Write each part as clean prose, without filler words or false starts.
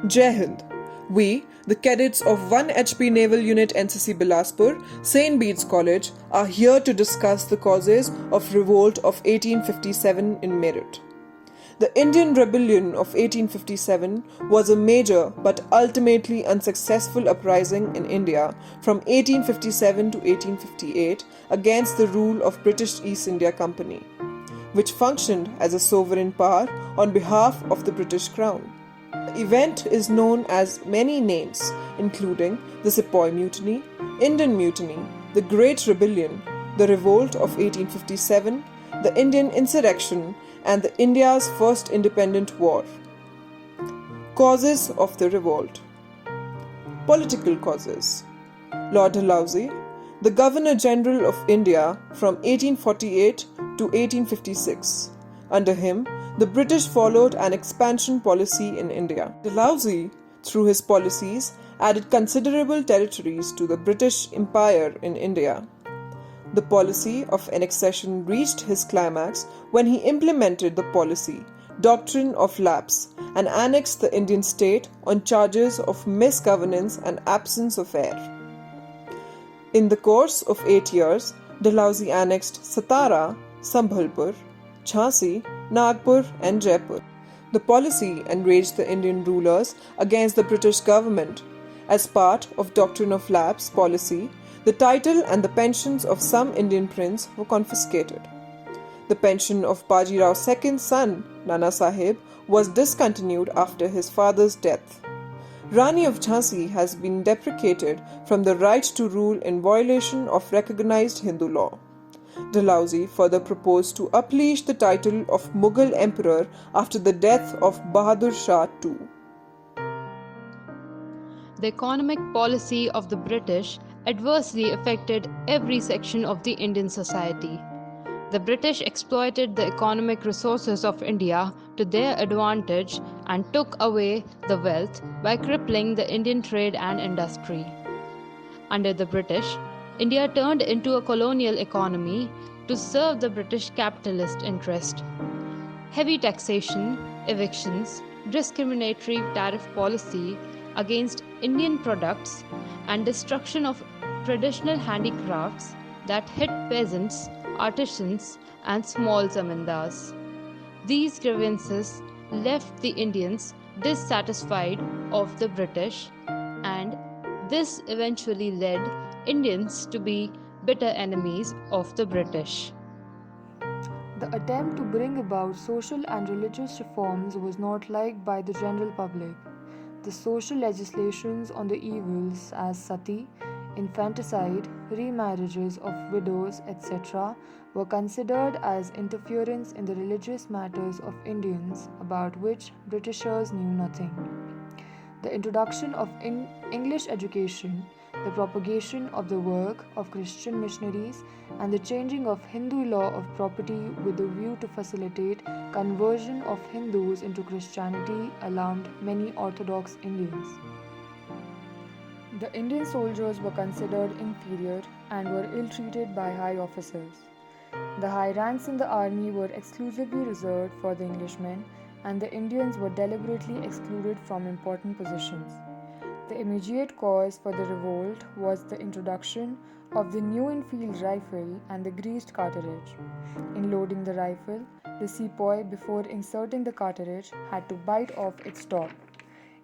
Jai Hind. We, the cadets of 1 HP Naval Unit NCC Bilaspur, St. Bede's College, are here to discuss the causes of revolt of 1857 in Meerut. The Indian Rebellion of 1857 was a major but ultimately unsuccessful uprising in India from 1857 to 1858 against the rule of British East India Company, which functioned as a sovereign power on behalf of the British Crown. The event is known as many names, including the Sepoy Mutiny, Indian Mutiny, the Great Rebellion, the Revolt of 1857, the Indian Insurrection, and the India's First Independent War. Causes of the revolt. Political causes. Lord Dalhousie, the Governor General of India from 1848 to 1856. Under him, the British followed an expansion policy in India. Dalhousie, through his policies, added considerable territories to the British Empire in India. The policy of annexation reached his climax when he implemented the policy, doctrine of lapse, and annexed the Indian state on charges of misgovernance and absence of heir. In the course of 8 years, Dalhousie annexed Satara, Sambhalpur, Jhansi, Nagpur, and Jaipur. The policy enraged the Indian rulers against the British government. As part of doctrine of lapse policy, the title and the pensions of some Indian prince were confiscated. The pension of Baji Rao's second son, Nana Saheb, was discontinued after his father's death. Rani of Jhansi has been deprecated from the right to rule in violation of recognized Hindu law. Dalhousie further proposed to abolish the title of Mughal emperor after the death of Bahadur Shah too. The economic policy of the British adversely affected every section of the Indian society. The British exploited the economic resources of India to their advantage and took away the wealth by crippling the Indian trade and industry. Under the British, India turned into a colonial economy to serve the British capitalist interest. Heavy taxation, evictions, discriminatory tariff policy against Indian products, and destruction of traditional handicrafts that hit peasants, artisans, and small zamindars. These grievances left the Indians dissatisfied of the British, and this eventually led Indians to be bitter enemies of the British. The attempt to bring about social and religious reforms was not liked by the general public. The social legislations on the evils as sati, infanticide, remarriages of widows, etc., were considered as interference in the religious matters of Indians about which Britishers knew nothing. The introduction of English education, the propagation of the work of Christian missionaries, and the changing of Hindu law of property with the view to facilitate conversion of Hindus into Christianity alarmed many Orthodox Indians. The Indian soldiers were considered inferior and were ill-treated by high officers. The high ranks in the army were exclusively reserved for the Englishmen, and the Indians were deliberately excluded from important positions. The immediate cause for the revolt was the introduction of the new Enfield rifle and the greased cartridge. In loading the rifle, the sepoy, before inserting the cartridge, had to bite off its top.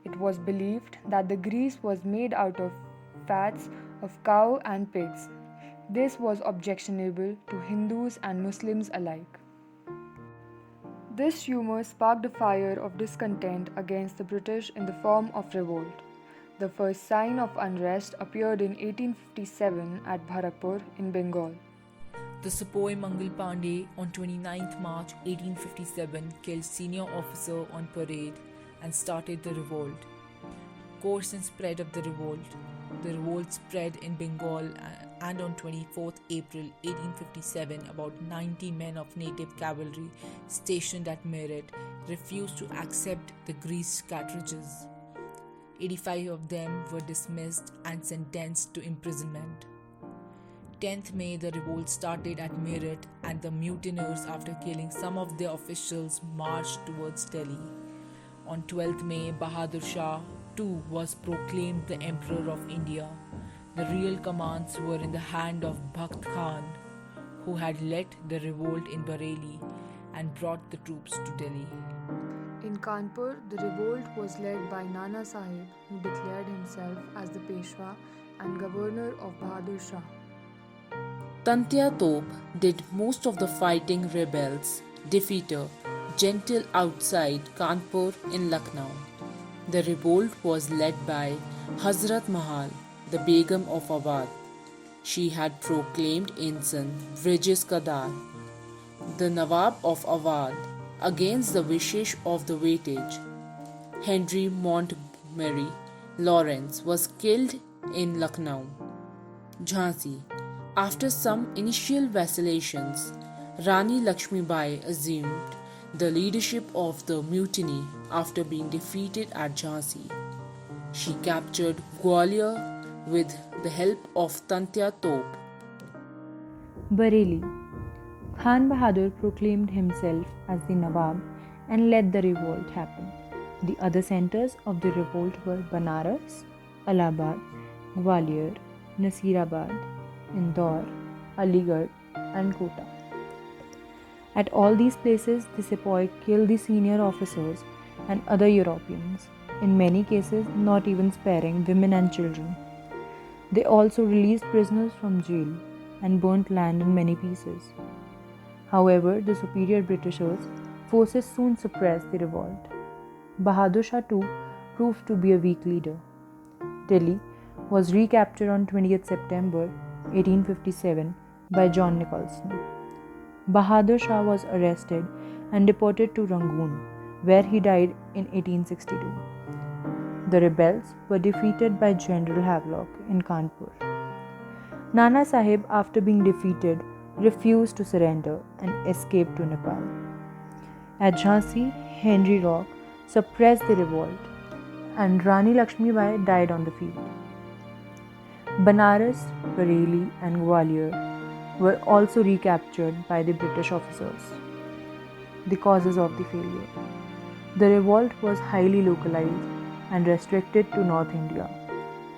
It was believed that the grease was made out of fats of cow and pigs. This was objectionable to Hindus and Muslims alike. This humour sparked a fire of discontent against the British in the form of revolt. The first sign of unrest appeared in 1857 at Bharatpur in Bengal. The Sepoy Mangal Pandey on 29th March 1857 killed senior officer on parade and started the revolt. Course and spread of the revolt. The revolt spread in Bengal, and on 24th April 1857 about 90 men of native cavalry stationed at Meerut refused to accept the greased cartridges. 85 of them were dismissed and sentenced to imprisonment. 10th May, the revolt started at Meerut, and the mutineers, after killing some of their officials, marched towards Delhi. On 12th May, Bahadur Shah too was proclaimed the Emperor of India. The real commands were in the hand of Bakht Khan, who had led the revolt in Bareilly and brought the troops to Delhi. In Kanpur, the revolt was led by Nana Saheb, who declared himself as the Peshwa and governor of Bahadur Shah. Tatia Tope did most of the fighting. Rebels defeated gentle outside Kanpur in Lucknow. The revolt was led by Hazrat Mahal, the Begum of Awadh. She had proclaimed ensign British Kadar, the Nawab of Awadh, against the wishes of the Weightage. Henry Montgomery Lawrence was killed in Lucknow. Jhansi. After some initial vacillations, Rani Lakshmibai assumed the leadership of the mutiny after being defeated at Jhansi. She captured Gwalior with the help of Tatia Tope. Bareilly. Khan Bahadur proclaimed himself as the Nawab and let the revolt happen. The other centers of the revolt were Banaras, Allahabad, Gwalior, Nasirabad, Indore, Aligarh, and Kota. At all these places, the sepoy killed the senior officers and other Europeans, in many cases not even sparing women and children. They also released prisoners from jail and burnt land in many pieces. However, the superior Britishers' forces soon suppressed the revolt. Bahadur Shah too proved to be a weak leader. Delhi was recaptured on 20th September 1857 by John Nicholson. Bahadur Shah was arrested and deported to Rangoon, where he died in 1862. The rebels were defeated by General Havelock in Kanpur. Nana Saheb, after being defeated, refused to surrender and escaped to Nepal. At Jhansi, Henry Rock suppressed the revolt, and Rani Lakshmibai died on the field. Banaras, Bareilly, and Gwalior were also recaptured by the British officers. The causes of the failure. The revolt was highly localized and restricted to North India.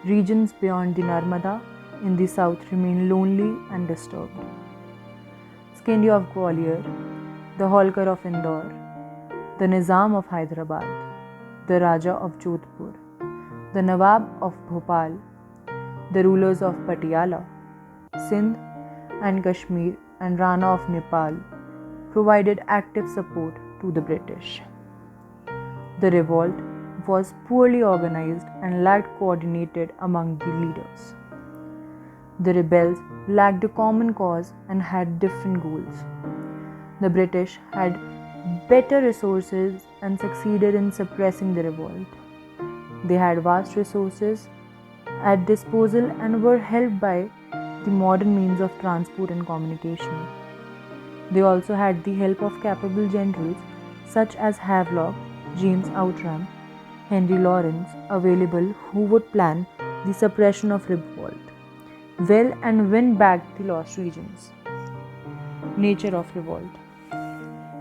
Regions beyond the Narmada in the south remained lonely and disturbed. Scindia of Gwalior, the Holkar of Indore, the Nizam of Hyderabad, the Raja of Jodhpur, the Nawab of Bhopal, the rulers of Patiala, Sindh and Kashmir, and Rana of Nepal provided active support to the British. The revolt was poorly organized and lacked coordinated among the leaders. The rebels lacked a common cause and had different goals. The British had better resources and succeeded in suppressing the revolt. They had vast resources at disposal and were helped by the modern means of transport and communication. They also had the help of capable generals such as Havelock, James Outram, Henry Lawrence available, who would plan the suppression of revolt well and win back the lost regions. Nature of revolt.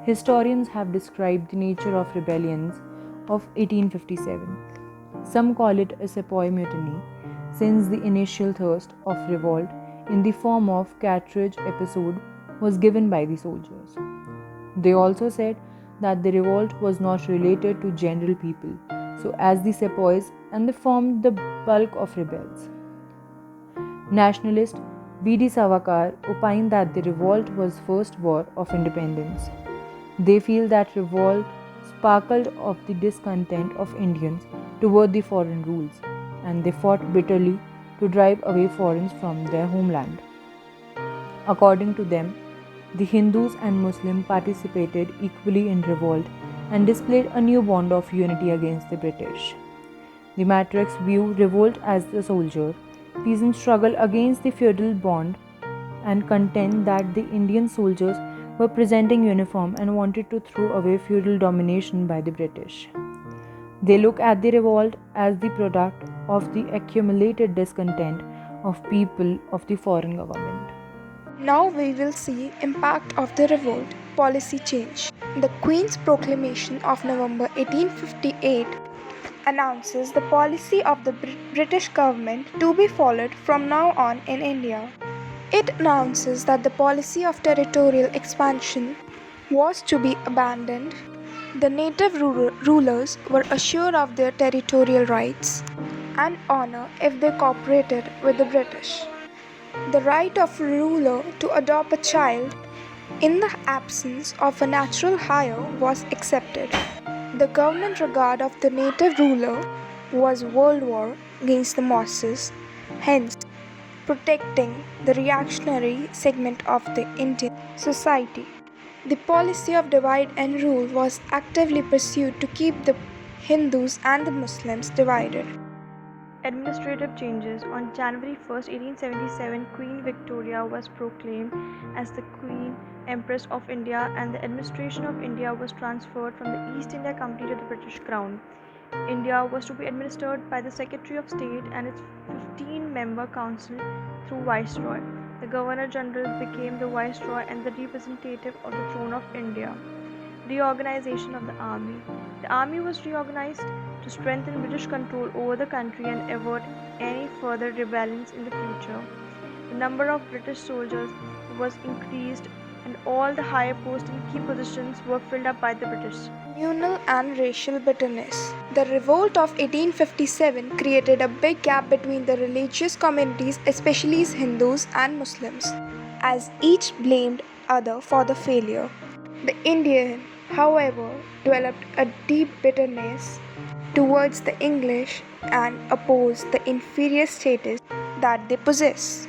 Historians have described the nature of rebellions of 1857. Some call it a sepoy mutiny, since the initial thirst of revolt in the form of cartridge episode was given by the soldiers. They also said that the revolt was not related to general people, so as the sepoys, and they formed the bulk of rebels. Nationalist B.D. Savarkar opined that the revolt was first war of independence. They feel that revolt sparkled of the discontent of Indians toward the foreign rules, and they fought bitterly to drive away foreigners from their homeland. According to them, the Hindus and Muslims participated equally in revolt and displayed a new bond of unity against the British. The matrix view revolt as the soldier, peasant struggle against the feudal bond, and contend that the Indian soldiers were presenting uniform and wanted to throw away feudal domination by the British. They look at the revolt as the product of the accumulated discontent of people of the foreign government. Now we will see impact of the revolt, policy change. The Queen's proclamation of November 1858 announces the policy of the British government to be followed from now on in India. It announces that the policy of territorial expansion was to be abandoned. The native rulers were assured of their territorial rights and honor if they cooperated with the British. The right of a ruler to adopt a child in the absence of a natural heir was accepted. The government regard of the native ruler was world war against the masses, hence protecting the reactionary segment of the Indian society. The policy of divide and rule was actively pursued to keep the Hindus and the Muslims divided. Administrative changes. On January 1st, 1877, Queen Victoria was proclaimed as the Queen Empress of India, and the administration of India was transferred from the East India Company to the British Crown. India was to be administered by the Secretary of State and its 15-member council through Viceroy. The Governor General became the Viceroy and the representative of the throne of India. Reorganization of the army. The army was reorganized to strengthen British control over the country and avert any further rebellions in the future. The number of British soldiers was increased and all the higher posts and key positions were filled up by the British. Communal and racial bitterness. The revolt of 1857 created a big gap between the religious communities, especially Hindus and Muslims, as each blamed other for the failure. The Indian, however, developed a deep bitterness towards the English and opposed the inferior status that they possess.